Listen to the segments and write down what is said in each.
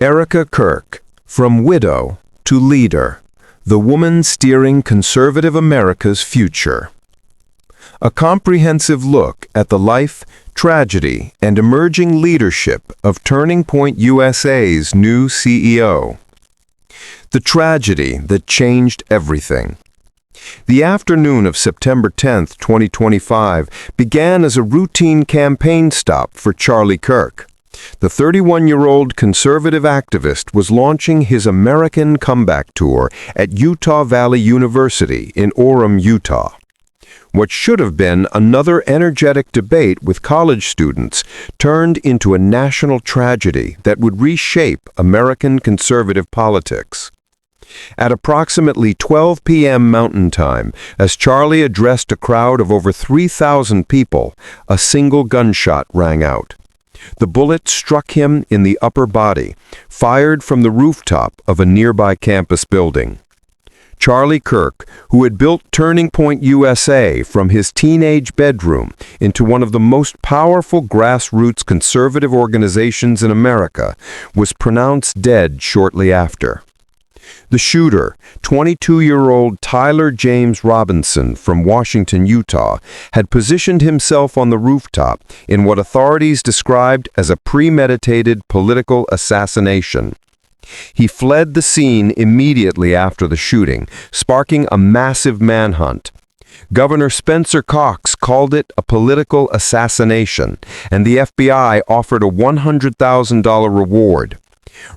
Erika Kirk, From Widow to Leader, the woman steering conservative America's future. A comprehensive look at the life, tragedy, and emerging leadership of Turning Point USA's new CEO. The tragedy that changed everything. The afternoon of September 10, 2025, began as a routine campaign stop for Charlie Kirk. The 31-year-old conservative activist was launching his American Comeback Tour at Utah Valley University in Orem, Utah. What should have been another energetic debate with college students turned into a national tragedy that would reshape American conservative politics. At approximately 12 p.m. Mountain Time, as Charlie addressed a crowd of over 3,000 people, a single gunshot rang out. The bullet struck him in the upper body, fired from the rooftop of a nearby campus building. Charlie Kirk, who had built Turning Point USA from his teenage bedroom into one of the most powerful grassroots conservative organizations in America, was pronounced dead shortly after. The shooter, 22-year-old Tyler James Robinson from Washington, Utah, had positioned himself on the rooftop in what authorities described as a premeditated political assassination. He fled the scene immediately after the shooting, sparking a massive manhunt. Governor Spencer Cox called it a political assassination, and the FBI offered a $100,000 reward.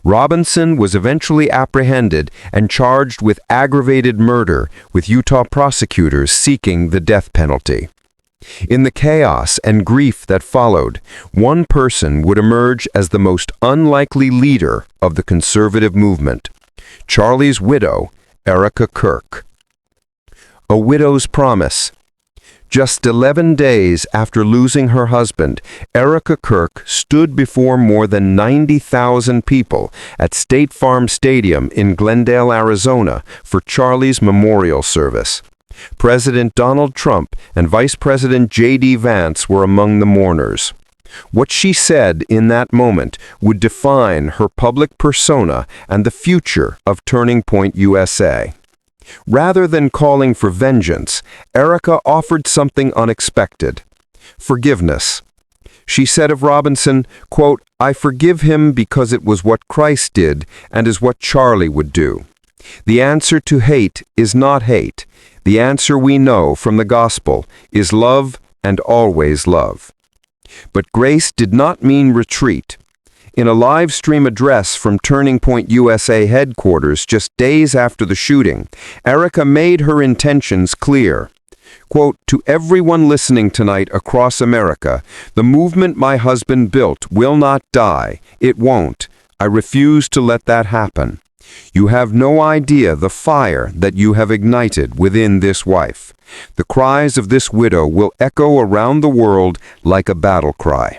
Robinson was eventually apprehended and charged with aggravated murder, with Utah prosecutors seeking the death penalty. In the chaos and grief that followed, one person would emerge as the most unlikely leader of the conservative movement: Charlie's widow, Erika Kirk. A widow's promise. Just 11 days after losing her husband, Erika Kirk stood before more than 90,000 people at State Farm Stadium in Glendale, Arizona, for Charlie's memorial service. President Donald Trump and Vice President J.D. Vance were among the mourners. What she said in that moment would define her public persona and the future of Turning Point USA. Rather than calling for vengeance, Erika offered something unexpected: forgiveness. She said of Robinson, quote, "I forgive him because it was what Christ did and is what Charlie would do. The answer to hate is not hate. The answer we know from the gospel is love and always love." But grace did not mean retreat. In a live stream address from Turning Point USA headquarters just days after the shooting, Erika made her intentions clear. Quote, "To everyone listening tonight across America, the movement my husband built will not die. It won't. I refuse to let that happen. You have no idea the fire that you have ignited within this wife. The cries of this widow will echo around the world like a battle cry."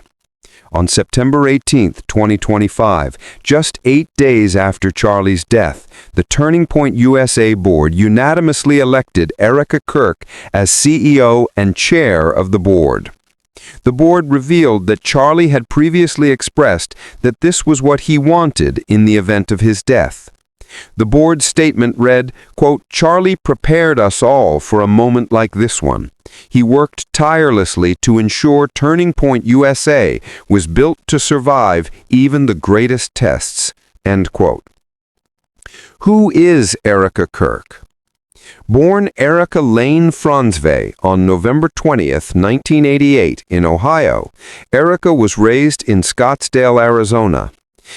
On September 18, 2025, just 8 days after Charlie's death, the Turning Point USA board unanimously elected Erika Kirk as CEO and chair of the board. The board revealed that Charlie had previously expressed that this was what he wanted in the event of his death. The board's statement read, quote, "Charlie prepared us all for a moment like this one. He worked tirelessly to ensure Turning Point USA was built to survive even the greatest tests." End quote. Who is Erika Kirk? Born Erika Lane Franzve on November 20, 1988, in Ohio, Erika was raised in Scottsdale, Arizona.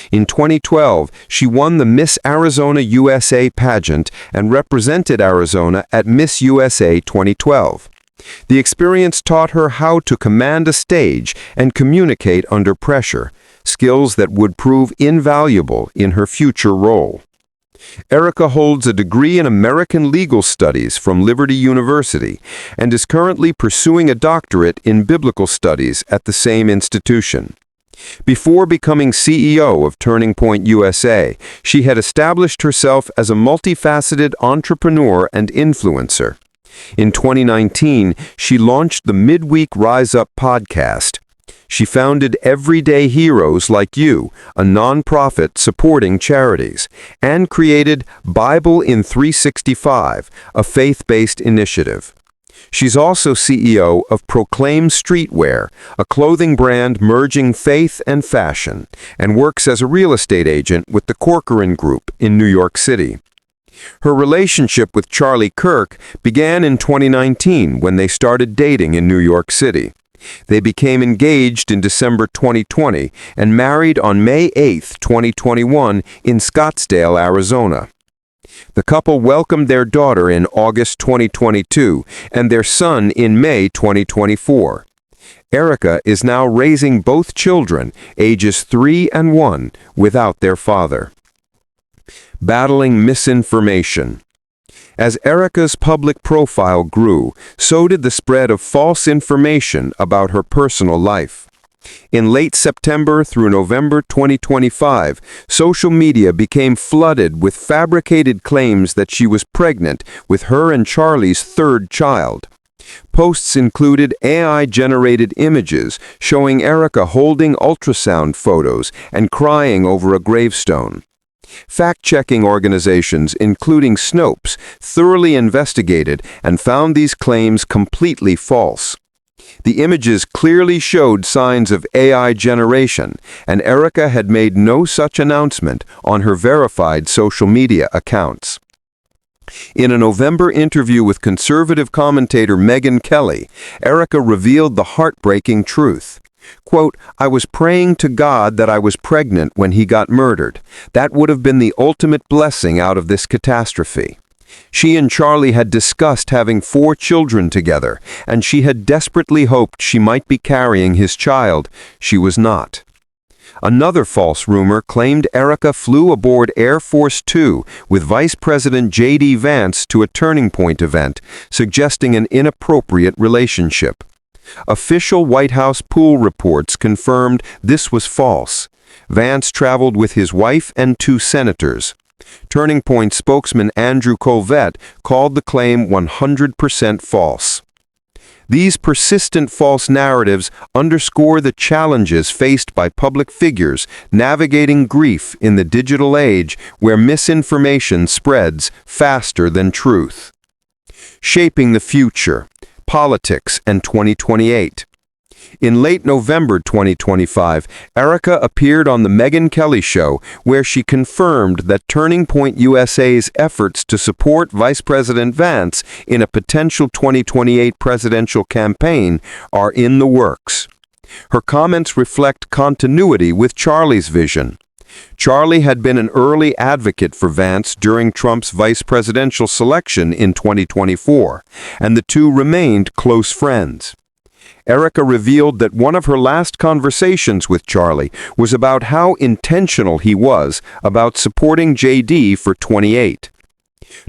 In 2012, she won the Miss Arizona USA pageant and represented Arizona at Miss USA 2012. The experience taught her how to command a stage and communicate under pressure, skills that would prove invaluable in her future role. Erika holds a degree in American Legal Studies from Liberty University and is currently pursuing a doctorate in Biblical Studies at the same institution. Before becoming CEO of Turning Point USA, she had established herself as a multifaceted entrepreneur and influencer. In 2019, she launched the Midweek Rise Up podcast, She founded Everyday Heroes Like You, a nonprofit supporting charities, and created Bible in 365, a faith-based initiative. She's also CEO of Proclaim Streetwear, a clothing brand merging faith and fashion, and works as a real estate agent with the Corcoran Group in New York City. Her relationship with Charlie Kirk began in 2019 when they started dating in New York City. They became engaged in December 2020 and married on May 8, 2021 in Scottsdale, Arizona. The couple welcomed their daughter in August 2022 and their son in May 2024. Erika is now raising both children, ages 3 and 1, without their father. Battling misinformation. As Erika's public profile grew, so did the spread of false information about her personal life. In late September through November 2025, social media became flooded with fabricated claims that she was pregnant with her and Charlie's third child. Posts included AI-generated images showing Erika holding ultrasound photos and crying over a gravestone. Fact-checking organizations, including Snopes, thoroughly investigated and found these claims completely false. The images clearly showed signs of AI generation, and Erika had made no such announcement on her verified social media accounts. In a November interview with conservative commentator Megyn Kelly, Erika revealed the heartbreaking truth. Quote, "I was praying to God that I was pregnant when he got murdered. That would have been the ultimate blessing out of this catastrophe." She and Charlie had discussed having 4 children together, and she had desperately hoped she might be carrying his child. She was not. Another false rumor claimed Erika flew aboard Air Force Two with Vice President J.D. Vance to a Turning Point event, suggesting an inappropriate relationship. Official White House pool reports confirmed this was false. Vance traveled with his wife and 2 senators. Turning Point spokesman Andrew Colvett called the claim 100% false. These persistent false narratives underscore the challenges faced by public figures navigating grief in the digital age where misinformation spreads faster than truth. Shaping the future. Politics and 2028. In late November 2025, Erika appeared on The Megyn Kelly Show, where she confirmed that Turning Point USA's efforts to support Vice President Vance in a potential 2028 presidential campaign are in the works. Her comments reflect continuity with Charlie's vision. Charlie had been an early advocate for Vance during Trump's vice presidential selection in 2024, and the two remained close friends. Erika revealed that one of her last conversations with Charlie was about how intentional he was about supporting JD for 28.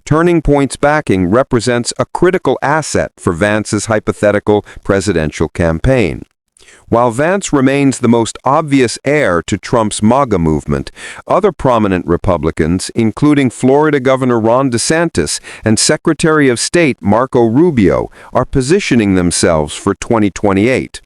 Turning Point's backing represents a critical asset for Vance's hypothetical presidential campaign. While Vance remains the most obvious heir to Trump's MAGA movement, other prominent Republicans, including Florida Governor Ron DeSantis and Secretary of State Marco Rubio, are positioning themselves for 2028.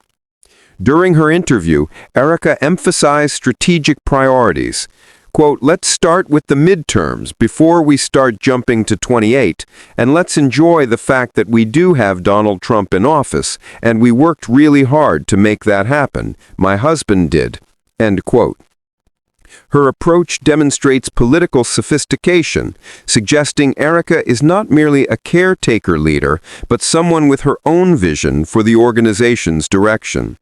During her interview, Erika emphasized strategic priorities. Quote, "Let's start with the midterms before we start jumping to 28, and let's enjoy the fact that we do have Donald Trump in office, and we worked really hard to make that happen. My husband did." End quote. Her approach demonstrates political sophistication, suggesting Erika is not merely a caretaker leader, but someone with her own vision for the organization's direction.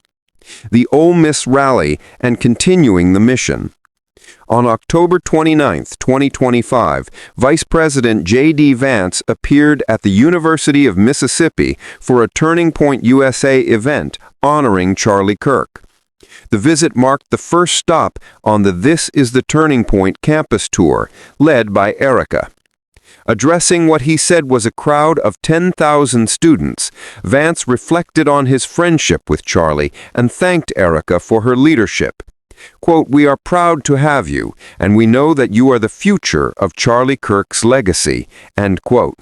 The Ole Miss rally and continuing the mission. On October 29, 2025, Vice President J.D. Vance appeared at the University of Mississippi for a Turning Point USA event honoring Charlie Kirk. The visit marked the first stop on the This is the Turning Point campus tour, led by Erika. Addressing what he said was a crowd of 10,000 students, Vance reflected on his friendship with Charlie and thanked Erika for her leadership. Quote, "We are proud to have you, and we know that you are the future of Charlie Kirk's legacy." End quote.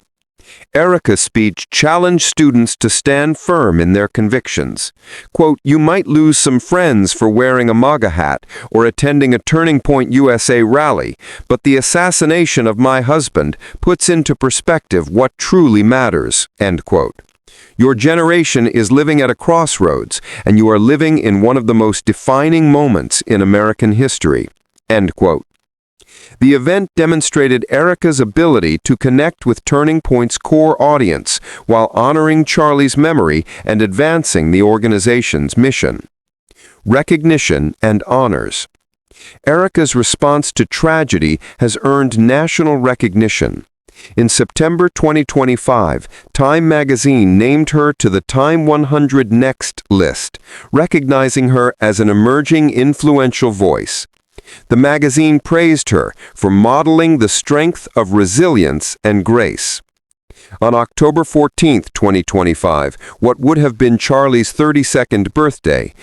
Erika's speech challenged students to stand firm in their convictions. Quote, "You might lose some friends for wearing a MAGA hat or attending a Turning Point USA rally, but the assassination of my husband puts into perspective what truly matters." End quote. Your generation is living at a crossroads, and you are living in one of the most defining moments in American history. End quote. The event demonstrated Erika's ability to connect with Turning Point's core audience while honoring Charlie's memory and advancing the organization's mission. Recognition and honors. Erika's response to tragedy has earned national recognition. In September 2025, Time magazine named her to the Time 100 Next list, recognizing her as an emerging influential voice. The magazine praised her for modeling the strength of resilience and grace. On October 14, 2025, what would have been Charlie's 32nd birthday,